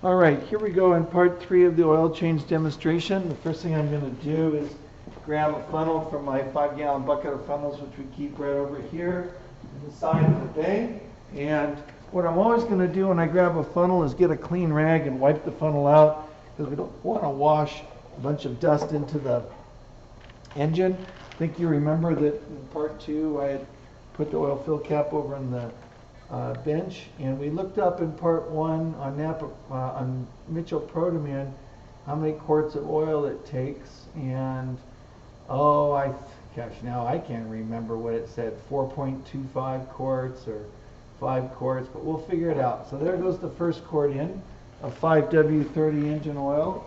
All right, here we go in part 3 of the oil change demonstration. The first thing I'm going to do is grab a funnel from my 5-gallon bucket of funnels, which we keep right over here on the side of the bay. And what I'm always going to do when I grab a funnel is get a clean rag and wipe the funnel out, because we don't want to wash a bunch of dust into the engine. I think you remember that in part 2 I had put the oil fill cap over on the bench, and we looked up in part 1 on Mitchell Pro-Demand how many quarts of oil it takes, and gosh, now I can't remember what it said, 4.25 quarts or 5 quarts, but we'll figure it out. So there goes the first quart in of 5W30 engine oil.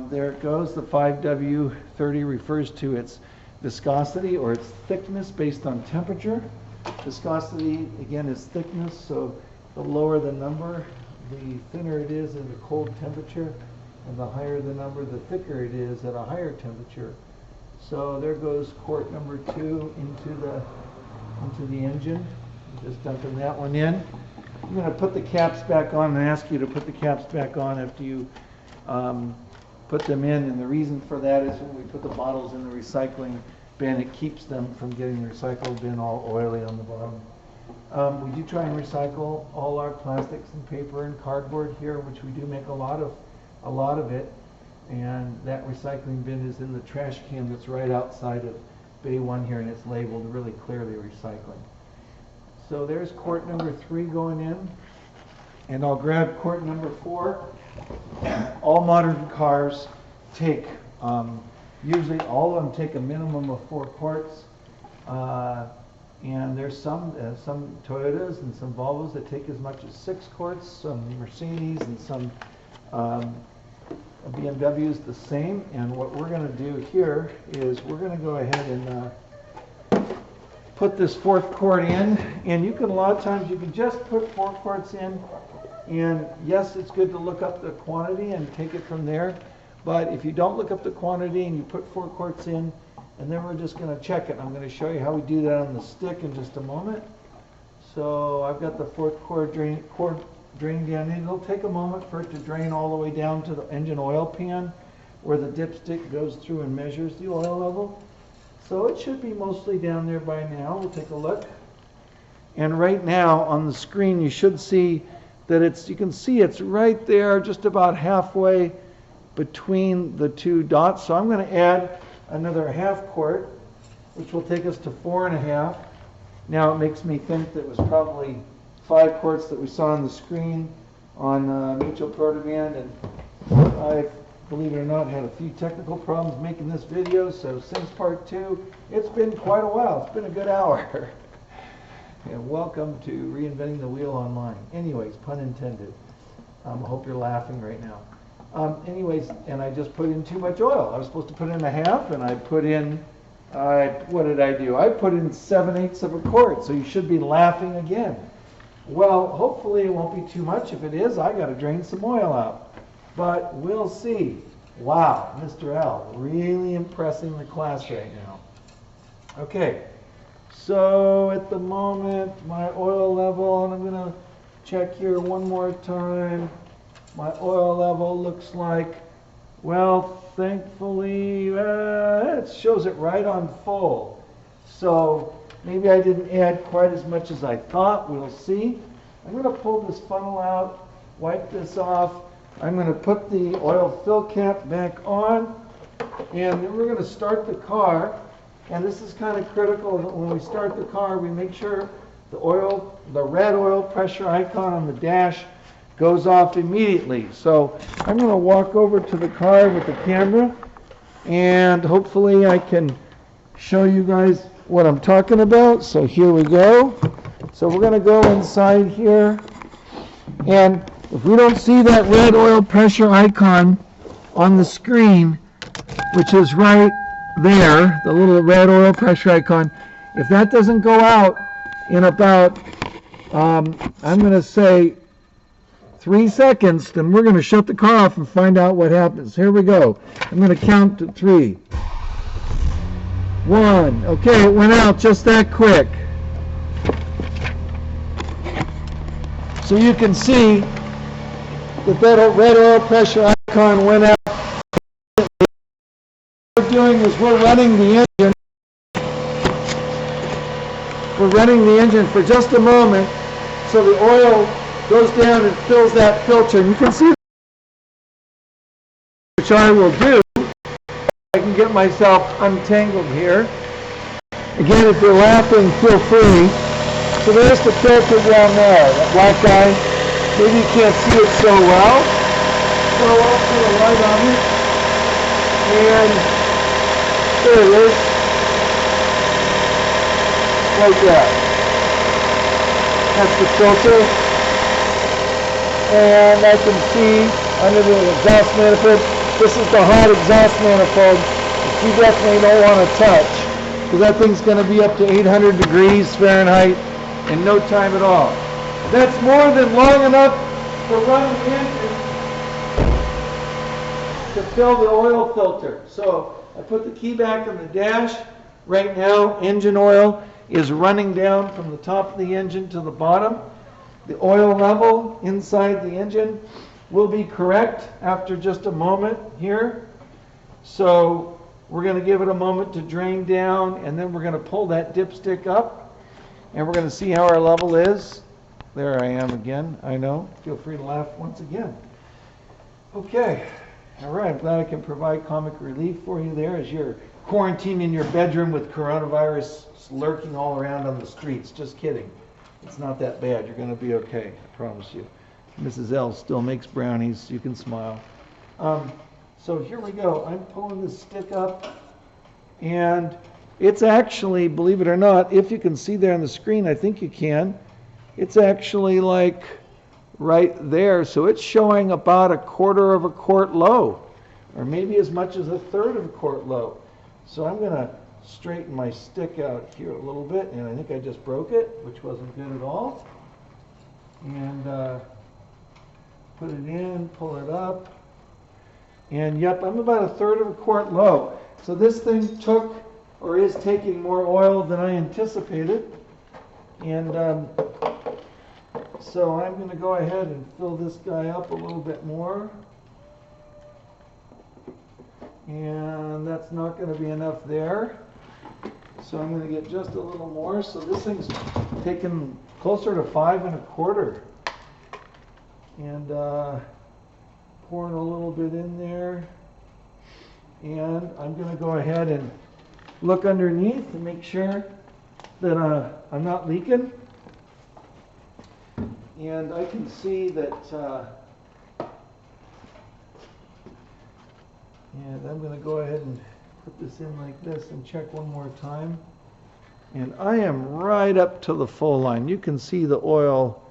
There it goes. The 5W30 refers to its viscosity or its thickness based on temperature. Viscosity, again, is thickness, so the lower the number, the thinner it is at a cold temperature, and the higher the number, the thicker it is at a higher temperature. So there goes quart number 2 into the engine. Just dumping that one in. I'm going to put the caps back on and ask you to put the caps back on after you put them in, and the reason for that is when we put the bottles in the recycling bin, it keeps them from getting the recycle bin all oily on the bottom. We do try and recycle all our plastics and paper and cardboard here, which we do make a lot of it, and that recycling bin is in the trash can that's right outside of Bay 1 here, and it's labeled really clearly recycling. So there's quart number 3 going in, and I'll grab quart number 4. All modern cars take usually all of them take a minimum of 4 quarts, and there's some Toyotas and some Volvos that take as much as 6 quarts, some Mercedes and some BMWs the same. And what we're going to do here is we're going to go ahead and put this 4th quart in, and you can, a lot of times you can just put 4 quarts in, and yes, it's good to look up the quantity and take it from there. But if you don't look up the quantity and you put 4 quarts in, and then we're just going to check it. I'm going to show you how we do that on the stick in just a moment. So I've got the 4th quart draining down in. It'll take a moment for it to drain all the way down to the engine oil pan, where the dipstick goes through and measures the oil level. So it should be mostly down there by now. We'll take a look. And right now on the screen you should see that you can see it's right there, just about halfway between the 2 dots. So I'm going to add another ½ quart, which will take us to 4.5. Now it makes me think that it was probably 5 quarts that we saw on the screen on Mitchell Pro-Demand, and I, believe it or not, had a few technical problems making this video. So since part 2, it's been quite a while. It's been a good hour. And welcome to Reinventing the Wheel Online. Anyways, pun intended. I hope you're laughing right now. Anyways, and I just put in too much oil. I was supposed to put in ½ and I put in, what did I do? I put in 7/8 of a quart, so you should be laughing again. Well, hopefully it won't be too much. If it is, I got to drain some oil out. But we'll see. Wow, Mr. L, really impressing the class right now. Okay, so at the moment, my oil level, and I'm going to check here one more time. My oil level looks like, well, thankfully, it shows it right on full. So maybe I didn't add quite as much as I thought. We'll see. I'm going to pull this funnel out, wipe this off. I'm going to put the oil fill cap back on, and then we're going to start the car. And this is kind of critical that when we start the car, we make sure the red oil pressure icon on the dash goes off immediately. So I'm going to walk over to the car with the camera, and hopefully I can show you guys what I'm talking about. So here we go. So we're going to go inside here, and if we don't see that red oil pressure icon on the screen, which is right there, the little red oil pressure icon, if that doesn't go out in about, I'm going to say 3 seconds, then we're going to shut the car off and find out what happens. Here we go. I'm going to count to 3. 1. Okay, it went out just that quick. So you can see that red oil pressure icon went out. What we're doing is we're running the engine. We're running the engine for just a moment so the oil goes down and fills that filter. And you can see, which I will do. I can get myself untangled here. Again, if you're laughing, feel free. So there's the filter down there, that black guy. Maybe you can't see it so well. So I'll put a light on it. And there it is. Right there. That's the filter. And I can see under the exhaust manifold, this is the hot exhaust manifold, which you definitely don't want to touch, because that thing's going to be up to 800 degrees Fahrenheit in no time at all. That's more than long enough to run the engine to fill the oil filter. So I put the key back on the dash. Right now, engine oil is running down from the top of the engine to the bottom. The oil level inside the engine will be correct after just a moment here. So we're going to give it a moment to drain down, and then we're going to pull that dipstick up, and we're going to see how our level is. There I am again, I know. Feel free to laugh once again. Okay, all right, I'm glad I can provide comic relief for you there as you're quarantined in your bedroom with coronavirus lurking all around on the streets. Just kidding. It's not that bad. You're going to be okay, I promise you. Mrs. L still makes brownies. You can smile. So here we go. I'm pulling this stick up, and it's actually, believe it or not, if you can see there on the screen, I think you can, it's actually like right there. So it's showing about 1/4 of a quart low, or maybe as much as 1/3 of a quart low. So I'm going to straighten my stick out here a little bit, and I think I just broke it, which wasn't good at all. And put it in, pull it up, and yep, I'm about 1/3 of a quart low. So this thing took, or is taking, more oil than I anticipated. And so I'm going to go ahead and fill this guy up a little bit more. And that's not going to be enough there. So I'm going to get just a little more. So this thing's taken closer to 5 1/4. And pouring a little bit in there. And I'm going to go ahead and look underneath to make sure that I'm not leaking. And I can see that, and I'm going to go ahead and put this in like this and check one more time. And I am right up to the full line. You can see the oil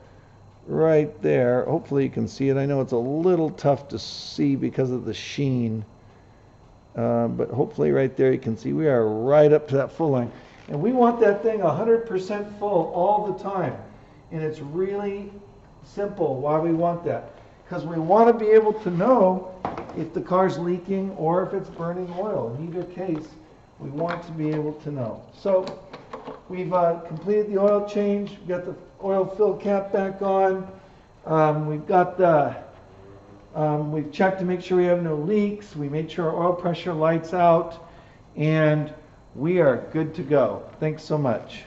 right there. Hopefully you can see it. I know it's a little tough to see because of the sheen. But hopefully right there you can see we are right up to that full line. And we want that thing 100% full all the time. And it's really simple why we want that. Because we want to be able to know if the car's leaking or if it's burning oil. In either case, we want to be able to know. So we've completed the oil change. We've got the oil fill cap back on. We've got the we've checked to make sure we have no leaks. We made sure our oil pressure light's out, and we are good to go. Thanks so much.